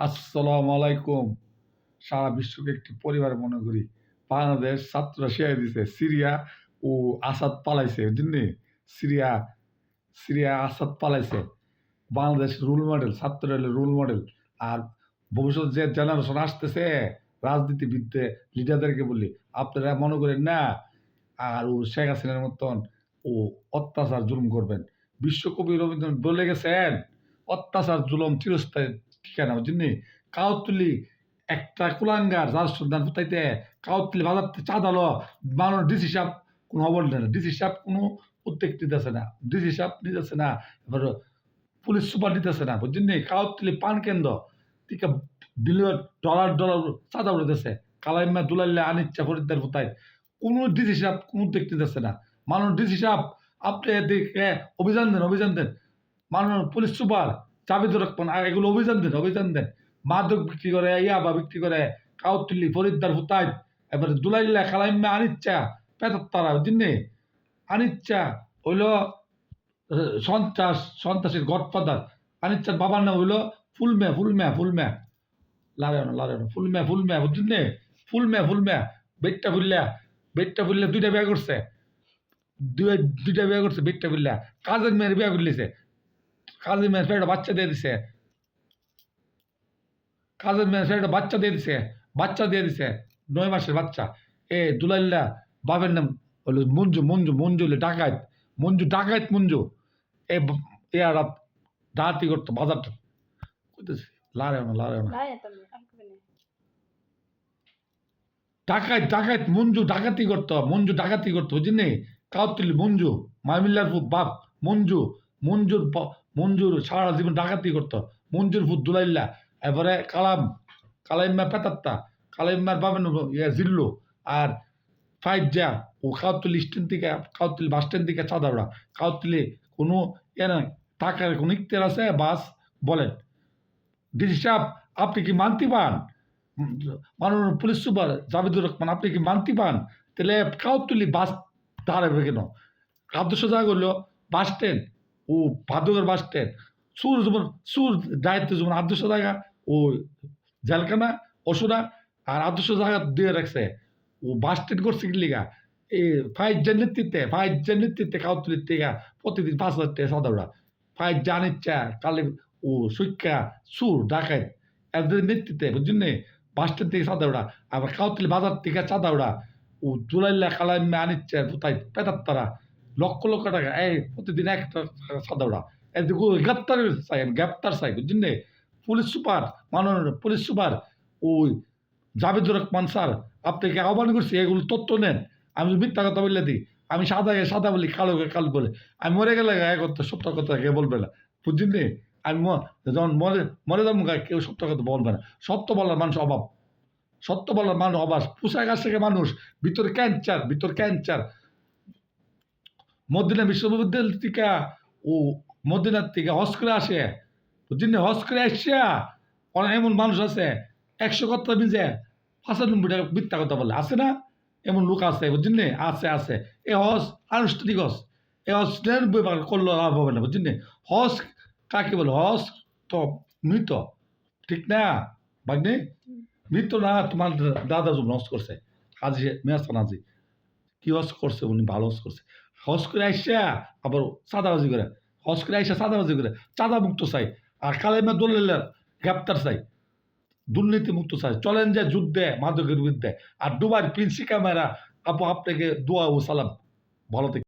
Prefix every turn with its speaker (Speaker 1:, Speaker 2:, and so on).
Speaker 1: আসসালামু আলাইকুম। সারা বিশ্বকে একটি পরিবার মনে করি। বাংলাদেশ ছাত্ররা শিয়াই দিছে। সিরিয়া ও আসাদ পালাইছে। বুঝলি? সিরিয়া সিরিয়া আসাদ পালাইছে। বাংলাদেশ রোল মডেল, ছাত্ররা হলো রোল মডেল। আর ভবিষ্যৎ যে জেনারেশন আসতেছে, রাজনীতিবিদদের লিডারদেরকে বলি, আপনারা মনে করেন না আর ও শেখ হাসিনার মতন ও অত্যাচার জুলুম করবেন। বিশ্বকবি রবীন্দ্রনাথ বলে গেছেন, অত্যাচার জুলুম চিরস্থায়ী ঠিকানা। বুঝলি? কাউতুলি একটা কুলাঙ্গার যার সন্ধান ফুটাইতে কাউতুলি বাজারতে চাঁদালো মানুষ ডিসি সাহেব কোনো খবর নেই না, ডিসি সাহেব কোনো উদ্যোগ নিতেছে না, ডিসি সাহেব নিতেছে না, এবার পুলিশ সুপার নিতেছে না। বুঝলি? কাউতুলি পান কেন্দ্র থেকে বিলিয়ন ডলার ডলার চাঁদা উঠেছে, কালাইম্মা দুলাইল্লা আনিচ্ছা ফরিদ্দার ফুটাই কোনো ডিসি সাহেব কোনো উদ্যোগ নিতেছে না। মানুষ ডিসি সাহেব আপনি এদিকে অভিযান দেন, মানুষ পুলিশ সুপার জাভেদুর রহমান এগুলো অভিযান দেন। মাদক বিক্রি করে, ইয়াবা বিক্রি করে, কাউতুলি ফরিদ্দার ফুতাই, এবারে দুলাইল্লা খালাইম্মা আনিচ্ছা পেতার বুঝলি? আনিচ্ছা হইল সন্ত্রাসের গডফাদার। আনিচ্ছার বাবার নাম হইল ফুলম্যা লারে ফুলম্যা বুঝলি? ফুলম্যা বেটটা ফুললে দুইটা বিয়া করছে, দুইটা বিয়া করছে বেটটা ফুললা। কাজের মেয়ের বিয়া করলিছে, কাজের মেয়ের ফের বাচ্চা দিয়ে দিছে, কাজের মেয়ের ফের বাচ্চা দিয়ে দিছে ৯ মাসের বাচ্চা। এ দুলাইল্লা বাবের নাম হলো মঞ্জু হলো ডাকাত মঞ্জু। এ এরা ডাকাতি করতো বাজারটা কইতেছে লারে না ডাকাত মঞ্জু ডাকাতি করতো বুঝলি? কাউতুলি মঞ্জু মামিল্লার বাপ মঞ্জুর সারা জীবন ডাকাতি করতো। মঞ্জুর ভূত দুলাইল্লা, এবারে কালাইম্মা পেতাত্তা, কালাইম্মার বাবেন জিল্লু আর ফাইজা ও কাউতুলি স্ট্যান্ড থেকে কাউতুলি বাস স্ট্যান্ড থেকে চাঁদা ওড়া। কাউতুলি কোনো টাকার কোনো ইখতিয়ার আছে বাস বলেন। ডিসি সাহেব আপনি কি মানতে পান? মাননীয় পুলিশ সুপার জাভেদুর রহমান আপনি কি মানতে পান? তাহলে কাউতুলি বাস দাঁড়াবে কেন? আদর্শ জায়গা হলো বাস স্ট্যান্ড ও ভাদুকের বাস স্ট্যান্ড। সুর দায়িত্ব যেমন আদর্শ জায়গা ও জেলখানা ওষুধা আর আদর্শ জায়গা দিয়ে রাখছে ও বাস স্ট্যান্ড করছে কি লিগা? এই ফাইজের নেতৃত্বে কাউতুলির থেকে প্রতিদিন ৫,০০০ টাকা চাঁদা ওড়া। ফাইজ জানিচ্ছা কালে ও সুইক্কা সুর ডাকাত এদের নেতৃত্বে বুঝলি? বাস স্ট্যান্ড থেকে চাঁদা ওড়া, আবার কাউতুলি বাজার থেকে চাঁদা ওড়া ও জুলাইল্লা কালাইম্মা আনিচ্ছে কোথায় পেতাত্তারা লক্ষ টাকা এই প্রতিদিন একটা চাঁদা ওড়া। এদিকে গ্রেপ্তার চাই বুঝলি? পুলিশ সুপার মাননীয় পুলিশ সুপার ওই জাভেদুর রহমান স্যার আপনাকে আহ্বান করছি এগুলো তথ্য নেন। আমি মিথ্যা কথা বললে দিই, আমি সাদা বলি কালো বলে, আমি মরে গেলে সত্য কথা কেউ বলবে না বুঝলি? আমি যখন মরে যাবো কেউ সত্য কথা বলবে না। সত্য বলার মানুষ অবাস পোশাক আশ থেকে মানুষ ভিতর ক্যান্সার মদিনা বিশ্ববিদ্যালয় থেকে ও মদিনার থেকে হজ করে আসে বুঝলি? হজ করে আসিয়া অনেক এমন মানুষ আছে ১০০ কথা মিজে ৯৫ টাকা মিথ্যা কথা বলে, আছে না? এমন লোক আছে বুঝলি? আছে এ হজ আনুষ্ঠানিক হজ, এ হজ ৯৯ করলে লাভ হবে না বুঝলি? হজ কাকে বলে? হজ তো মৃত, ঠিক না ভাগ্নে? মৃত না, তোমার দাদা যখন হজ করছে হাজি মেয়াস্তান হাজি কি হজ করছে, উনি ভালো হজ করছে। হজ করে আইসা আবার চাঁদাবাজি করে, চাঁদা মুক্ত চাই আর কালেমা দলিলের গ্রেপ্তার চাই, দুর্নীতি মুক্ত চাই। চলেন যে যুদ্ধে মাদকের বিরুদ্ধে। আর দুবার প্রিন্সি ক্যামেরা আপু আপনাকে দোয়া ও সালাম, ভালো থেকে।